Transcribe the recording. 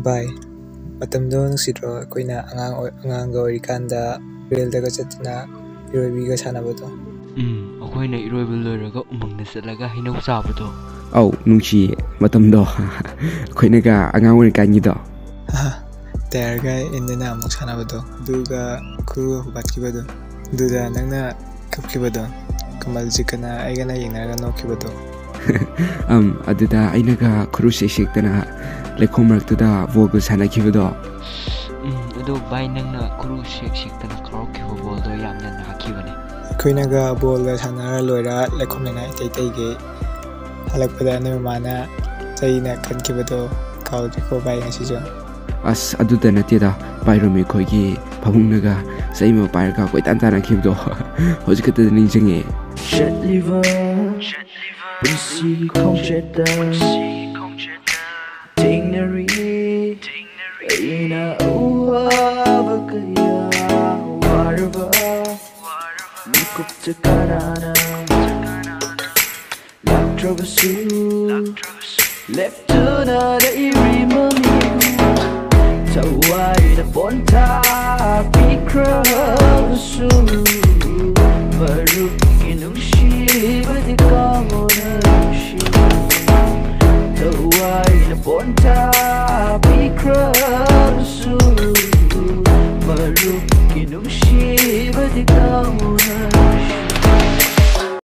Bye. Matamdo nungsidro akoina angang oirikanda raildaga chatna iroibiga sanabado. Akoina iroiba loiraga umangna chatlaga hinau chabado. Au nungsi matamdo akoinaga angang oirikanido. Tayarga indana amuk sanabado. Duga kuru hubatkibado. Duda nangna kapkibado. Kamal jikana aigana yengnaraga nokibado. Aduda ainaga kuru sektana lekhomraktuda vogul sanakibado. Ado bai nangna kuru sektana karaokeho boldo yamna nakibane. Akoinaga bolga sanara loira lekhomlena itaitage halakpada nirmana chaina kankibado kaudiko bai ngasijo. As aduda natida bairumi khoigi pabungnaga saima pairga koitan tanakibado. Hojikata ningjange. Liver pussy conchetta Tingnery Ina Uavakaya Warava Likup Takarana Laktravasu Left to the Iri Mamigu Tawai the Bonta Pikravasu Maruki Nushi Badikamo Tawai na bonta Pikrasu Maruki Nushi Badikamo